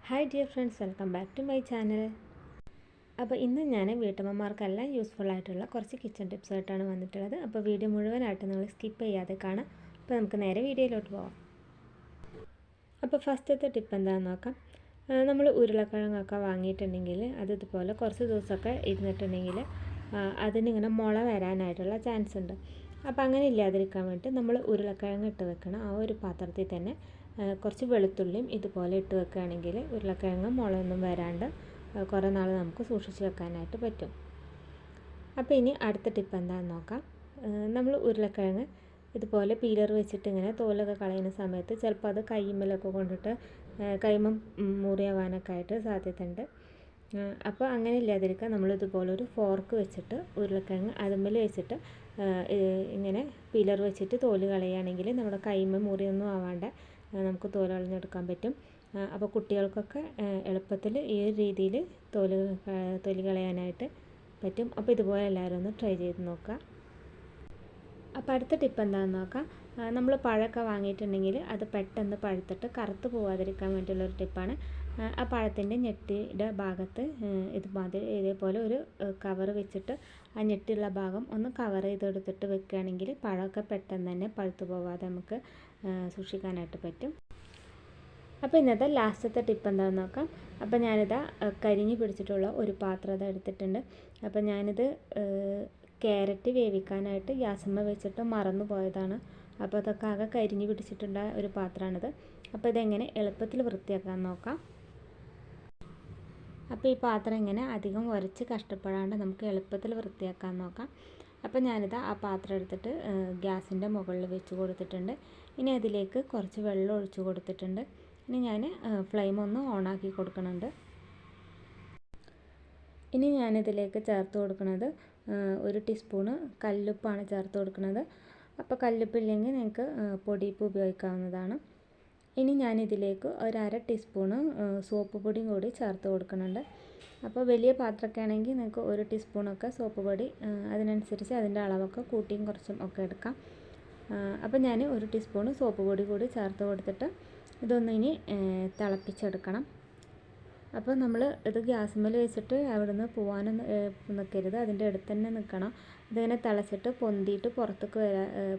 Hi dear friends, welcome back to my channel. അപ്പോൾ ഇന്ന് ഞാൻ വീട്ടമ്മമാർക്കെല്ലാം യൂസ്ഫുൾ ആയിട്ടുള്ള കുറച്ച് കിച്ചൺ ടിപ്സ് ആയിട്ടാണ് വന്നിട്ടുള്ളത്. അപ്പോൾ വീഡിയോ മുഴുവനായിട്ട് നിങ്ങൾ സ്കിപ്പ് ചെയ്യാതെ കാണാം. അപ്പോൾ നമുക്ക് നേരെ വീഡിയോയിലോട്ട് പോകാം. അപ്പോൾ ഫസ്റ്റത്തെ ടിപ്പ് എന്താണെന്ന് നോക്കാം. നമ്മൾ ഉരുളക്കിഴങ്ങൊക്കെ വാങ്ങിയിട്ടുണ്ടെങ്കിൽ അത് ഇതുപോലെ കുറച്ച് ദിവസമൊക്കെ ഇരുന്നിട്ടുണ്ടെങ്കിൽ അതിനിങ്ങനെ മുള വരാനായിട്ടുള്ള ചാൻസ് ഉണ്ട്. അപ്പോൾ അങ്ങനെ ഇല്ലാതിരിക്കാൻ വേണ്ടി നമ്മൾ ഉരുളക്കിഴങ്ങ് ഇട്ട് വെക്കണം. ആ ഒരു പാത്രത്തിൽ തന്നെ കുറച്ച് വെളുത്തുള്ളിയും ഇതുപോലെ ഇട്ട് വെക്കുകയാണെങ്കിൽ ഉരുളക്കിഴങ്ങ് മുളയൊന്നും വരാണ്ട് കുറേ നാൾ നമുക്ക് സൂക്ഷിച്ച് വെക്കാനായിട്ട് പറ്റും. അപ്പോൾ ഇനി അടുത്ത ടിപ്പ് എന്താണെന്ന് നോക്കാം. നമ്മൾ ഉരുളക്കിഴങ്ങ് ഇതുപോലെ പീലർ വെച്ചിട്ട് ഇങ്ങനെ തോലൊക്കെ കളയുന്ന സമയത്ത് ചിലപ്പോൾ അത് കൈമലൊക്കെ കൊണ്ടിട്ട് കൈമ മുറിയാവാനൊക്കെ ആയിട്ട് സാധ്യതയുണ്ട്. അപ്പോൾ അങ്ങനെ ഇല്ലാതിരിക്കാൻ നമ്മളിതുപോലൊരു ഫോർക്ക് വെച്ചിട്ട് ഉരുളക്കിഴങ്ങ് അതുമ്മൽ വെച്ചിട്ട് ഇങ്ങനെ പീലർ വെച്ചിട്ട് തോല് കളയുകയാണെങ്കിൽ നമ്മുടെ കൈമ മുറിയൊന്നും ആവാണ്ട് നമുക്ക് തോല് കളഞ്ഞെടുക്കാൻ പറ്റും. അപ്പോൾ കുട്ടികൾക്കൊക്കെ എളുപ്പത്തിൽ ഈ ഒരു രീതിയിൽ തൊലി കളയാനായിട്ട് പറ്റും. അപ്പോൾ ഇതുപോലെ എല്ലാവരും ഒന്ന് ട്രൈ ചെയ്ത് നോക്കുക. അപ്പോൾ അടുത്ത ടിപ്പ് എന്താണെന്ന് നോക്കാം. നമ്മൾ പഴമൊക്കെ വാങ്ങിയിട്ടുണ്ടെങ്കിൽ അത് പെട്ടെന്ന് പഴുത്തിട്ട് കറുത്ത് പോകാതിരിക്കാൻ വേണ്ടിയുള്ളൊരു ടിപ്പാണ്. ആ പഴത്തിൻ്റെ ഞെട്ടിയുടെ ഭാഗത്ത് ഇതേപോലെ ഒരു കവർ വെച്ചിട്ട് ആ ഞെട്ടിയുള്ള ഭാഗം ഒന്ന് കവർ ചെയ്തെടുത്തിട്ട് വെക്കുകയാണെങ്കിൽ പഴമൊക്കെ പെട്ടെന്ന് തന്നെ പഴുത്ത് പോകാതെ നമുക്ക് സൂക്ഷിക്കാനായിട്ട് പറ്റും. അപ്പോൾ ഇന്നത്തെ ലാസ്റ്റത്തെ ടിപ്പ് എന്താണെന്ന് നോക്കാം. അപ്പോൾ ഞാനിതാ കരിഞ്ഞ് പിടിച്ചിട്ടുള്ള ഒരു പാത്രം എടുത്തിട്ടുണ്ട്. അപ്പോൾ ഞാനിത് ക്യാരറ്റ് വേവിക്കാനായിട്ട് ഗ്യാസമ്മ വെച്ചിട്ട് മറന്നു പോയതാണ്. അപ്പോൾ അതൊക്കെ ആകെ കരിഞ്ഞ് പിടിച്ചിട്ടുള്ള ഒരു പാത്രമാണിത്. അപ്പോൾ ഇതെങ്ങനെ എളുപ്പത്തിൽ വൃത്തിയാക്കാൻ നോക്കാം. അപ്പോൾ ഈ പാത്രം ഇങ്ങനെ അധികം ഉരച്ച് കഷ്ടപ്പെടാണ്ട് നമുക്ക് എളുപ്പത്തിൽ വൃത്തിയാക്കാൻ നോക്കാം. അപ്പോൾ ഞാനിതാ ആ പാത്രം എടുത്തിട്ട് ഗ്യാസിൻ്റെ മുകളിൽ വെച്ച് കൊടുത്തിട്ടുണ്ട്. ഇനി അതിലേക്ക് കുറച്ച് വെള്ളം ഒഴിച്ച് കൊടുത്തിട്ടുണ്ട്. ഇനി ഞാൻ ഫ്ലെയിം ഒന്ന് ഓണാക്കി കൊടുക്കുന്നുണ്ട്. ഇനി ഞാനിതിലേക്ക് ചേർത്ത് കൊടുക്കുന്നത് 1 ടീസ്പൂണ് കല്ലുപ്പാണ് ചേർത്ത് കൊടുക്കുന്നത്. അപ്പോൾ കല്ലുപ്പില്ലെങ്കിൽ നിങ്ങൾക്ക് പൊടിയുപ്പ് ഉപയോഗിക്കാവുന്നതാണ്. ഇനി ഞാനിതിലേക്ക് 1/2 ടീസ്പൂണ് സോപ്പ് പൊടിയും കൂടി ചേർത്ത് കൊടുക്കുന്നുണ്ട്. അപ്പോൾ വലിയ പാത്രമൊക്കെ ആണെങ്കിൽ നിങ്ങൾക്ക് 1 ടീസ്പൂണൊക്കെ സോപ്പ് പൊടി അതിനനുസരിച്ച് അതിൻ്റെ അളവൊക്കെ കൂട്ടിയും കുറച്ചും ഒക്കെ എടുക്കാം. അപ്പോൾ ഞാൻ 1 ടീസ്പൂണ് സോപ്പ് പൊടി കൂടി ചേർത്ത് കൊടുത്തിട്ട് ഇതൊന്ന് ഇനി തിളപ്പിച്ചെടുക്കണം. അപ്പോൾ നമ്മൾ ഇത് ഗ്യാസ്മേൽ വെച്ചിട്ട് അവിടെ നിന്ന് പോകാനൊന്നും നിൽക്കരുത്, അതിൻ്റെ അടുത്ത് തന്നെ നിൽക്കണം. ഇതിങ്ങനെ തിളച്ചിട്ട് പൊന്തിയിട്ട് പുറത്തേക്ക്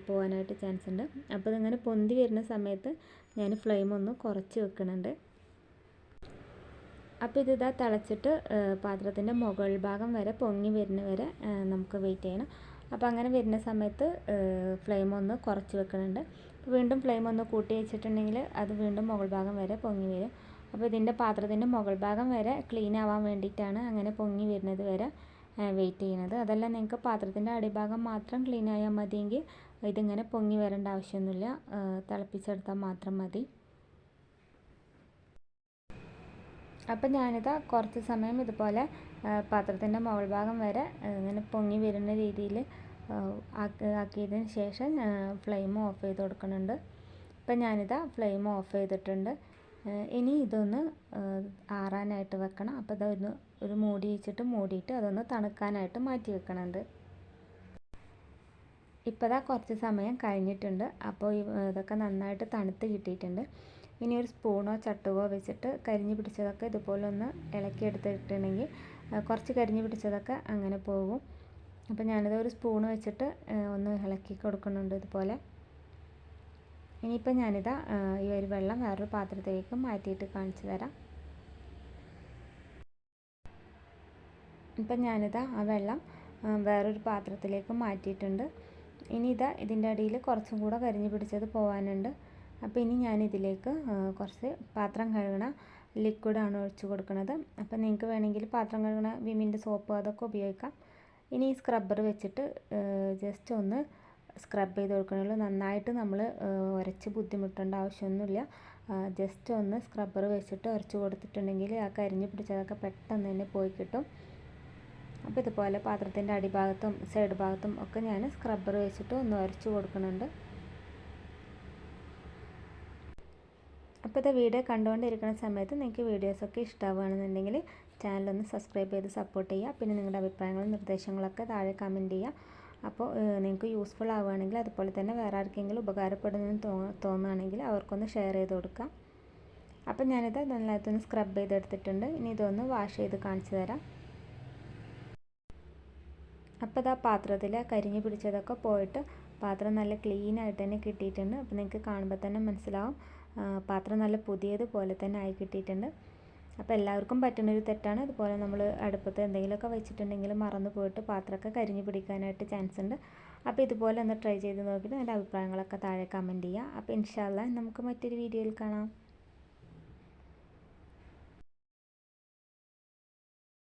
പോകാനായിട്ട് ചാൻസ് ഉണ്ട്. അപ്പോൾ ഇതിങ്ങനെ പൊന്തി വരുന്ന സമയത്ത് ഞാൻ ഫ്ലെയിം ഒന്ന് കുറച്ച് വെക്കുന്നുണ്ട്. അപ്പോൾ ഇതിതാ തിളച്ചിട്ട് പാത്രത്തിൻ്റെ മുകൾ ഭാഗം വരെ പൊങ്ങി വരുന്ന വരെ നമുക്ക് വെയിറ്റ് ചെയ്യണം. അപ്പോൾ അങ്ങനെ വരുന്ന സമയത്ത് ഫ്ലെയിം ഒന്ന് കുറച്ച് വെക്കുന്നുണ്ട്. വീണ്ടും ഫ്ലെയിം ഒന്ന് കൂട്ടി വെച്ചിട്ടുണ്ടെങ്കിൽ അത് വീണ്ടും മുകൾ ഭാഗം വരെ പൊങ്ങി വരും. അപ്പോൾ ഇതിൻ്റെ പാത്രത്തിൻ്റെ മുകൾ ഭാഗം വരെ ക്ലീൻ ആവാൻ വേണ്ടിയിട്ടാണ് അങ്ങനെ പൊങ്ങി വരുന്നത് വരെ വെയിറ്റ് ചെയ്യുന്നത്. അതല്ല നിങ്ങൾക്ക് പാത്രത്തിൻ്റെ അടിഭാഗം മാത്രം ക്ലീൻ ആയാൽ മതിയെങ്കിൽ ഇതിങ്ങനെ പൊങ്ങി വരേണ്ട ആവശ്യമൊന്നുമില്ല, തിളപ്പിച്ചെടുത്താൽ മാത്രം മതി. അപ്പം ഞാനിതാ കുറച്ച് സമയം ഇതുപോലെ പാത്രത്തിൻ്റെ മുകൾ ഭാഗം വരെ ഇങ്ങനെ പൊങ്ങി വരുന്ന രീതിയിൽ ആക്കിയതിന് ശേഷം ഫ്ലെയിം ഓഫ് ചെയ്ത് കൊടുക്കുന്നുണ്ട്. അപ്പം ഞാനിതാ ഫ്ലെയിം ഓഫ് ചെയ്തിട്ടുണ്ട്. ഇനി ഇതൊന്ന് ആറാനായിട്ട് വെക്കണം. അപ്പോൾ ഇതൊന്ന് ഒരു മൂടി വെച്ചിട്ട് മൂടിയിട്ട് അതൊന്ന് തണുക്കാനായിട്ട് മാറ്റി വെക്കണുണ്ട്. ഇപ്പോൾ ഇതാ കുറച്ച് സമയം കഴിഞ്ഞിട്ടുണ്ട്. അപ്പോൾ ഇതൊക്കെ നന്നായിട്ട് തണുത്ത് കിട്ടിയിട്ടുണ്ട്. ഇനി ഒരു സ്പൂണോ ചട്ടുകോ വെച്ചിട്ട് കരിഞ്ഞ് പിടിച്ചതൊക്കെ ഇതുപോലെ ഒന്ന് ഇളക്കിയെടുത്തിട്ടുണ്ടെങ്കിൽ കുറച്ച് കരിഞ്ഞ് പിടിച്ചതൊക്കെ അങ്ങനെ പോകും. അപ്പോൾ ഞാനിത് ഒരു സ്പൂണ് വെച്ചിട്ട് ഒന്ന് ഇളക്കി കൊടുക്കുന്നുണ്ട് ഇതുപോലെ. ഇനിയിപ്പോൾ ഞാനിതാ ഈ ഒരു വെള്ളം വേറൊരു പാത്രത്തിലേക്ക് മാറ്റിയിട്ട് കാണിച്ചു തരാം. ഇപ്പം ഞാനിതാ ആ വെള്ളം വേറൊരു പാത്രത്തിലേക്ക് മാറ്റിയിട്ടുണ്ട്. ഇനി ഇതാ ഇതിൻ്റെ അടിയിൽ കുറച്ചും കൂടെ കരിഞ്ഞ് പിടിച്ചത് പോകാനുണ്ട്. അപ്പോൾ ഇനി ഞാനിതിലേക്ക് കുറച്ച് പാത്രം കഴുകണ ലിക്വിഡാണ് ഒഴിച്ച് കൊടുക്കുന്നത്. അപ്പോൾ നിങ്ങൾക്ക് വേണമെങ്കിൽ പാത്രം കഴുകണ വിമിൻ്റെ സോപ്പ് അതൊക്കെ ഉപയോഗിക്കാം. ഇനി ഈ സ്ക്രബ്ബർ വെച്ചിട്ട് ജസ്റ്റ് ഒന്ന് സ്ക്രബ് ചെയ്ത് കൊടുക്കണുള്ളൂ. നന്നായിട്ട് നമ്മൾ ഉരച്ച് ബുദ്ധിമുട്ടേണ്ട ആവശ്യമൊന്നുമില്ല. ജസ്റ്റ് ഒന്ന് സ്ക്രബ്ബർ വെച്ചിട്ട് ഉരച്ച് കൊടുത്തിട്ടുണ്ടെങ്കിൽ ആ കരിഞ്ഞ് പിടിച്ചതൊക്കെ പെട്ടെന്ന് തന്നെ പോയി കിട്ടും. അപ്പോൾ ഇതുപോലെ പാത്രത്തിൻ്റെ അടിഭാഗത്തും സൈഡ് ഭാഗത്തും ഒക്കെ ഞാൻ സ്ക്രബ്ബർ വെച്ചിട്ട് ഒന്ന് ഉരച്ച് കൊടുക്കുന്നുണ്ട്. അപ്പോൾ ഇത് വീഡിയോ കണ്ടുകൊണ്ടിരിക്കുന്ന സമയത്ത് നിങ്ങൾക്ക് വീഡിയോസൊക്കെ ഇഷ്ടമാവുകയാണെന്നുണ്ടെങ്കിൽ ചാനലൊന്ന് സബ്സ്ക്രൈബ് ചെയ്ത് സപ്പോർട്ട് ചെയ്യുക. പിന്നെ നിങ്ങളുടെ അഭിപ്രായങ്ങളും നിർദ്ദേശങ്ങളൊക്കെ താഴെ കമൻറ്റ് ചെയ്യുക. അപ്പോൾ നിങ്ങൾക്ക് യൂസ്ഫുൾ ആവുകയാണെങ്കിൽ അതുപോലെ തന്നെ വേറെ ആർക്കെങ്കിലും ഉപകാരപ്പെടുന്നതെന്ന് തോന്നുകയാണെങ്കിൽ അവർക്കൊന്ന് ഷെയർ ചെയ്ത് കൊടുക്കാം. അപ്പം ഞാനിത് നല്ലതായിട്ടൊന്ന് സ്ക്രബ് ചെയ്തെടുത്തിട്ടുണ്ട്. ഇനി ഇതൊന്ന് വാഷ് ചെയ്ത് കാണിച്ചു തരാം. അപ്പോൾ ഇതാ പാത്രത്തിൽ കരിഞ്ഞു പിടിച്ചതൊക്കെ പോയിട്ട് പാത്രം നല്ല ക്ലീൻ ആയിട്ട് തന്നെ കിട്ടിയിട്ടുണ്ട്. അപ്പോൾ നിങ്ങൾക്ക് കാണുമ്പോൾ തന്നെ മനസ്സിലാവും പാത്രം നല്ല പുതിയതുപോലെ തന്നെ ആയി കിട്ടിയിട്ടുണ്ട്. അപ്പോൾ എല്ലാവർക്കും പറ്റുന്നൊരു തെറ്റാണ്. അതുപോലെ നമ്മൾ അടുപ്പത്ത് എന്തെങ്കിലുമൊക്കെ വെച്ചിട്ടുണ്ടെങ്കിൽ മറന്നു പോയിട്ട് പാത്രമൊക്കെ കരിഞ്ഞു പിടിക്കാനായിട്ട് ചാൻസ് ഉണ്ട്. അപ്പോൾ ഇതുപോലെ ഒന്ന് ട്രൈ ചെയ്ത് നോക്കിയിട്ട് എൻ്റെ അഭിപ്രായങ്ങളൊക്കെ താഴെ കമൻറ്റ് ചെയ്യുക. അപ്പോൾ ഇൻഷാ അല്ലാഹ് നമുക്ക് മറ്റൊരു വീഡിയോയിൽ കാണാം.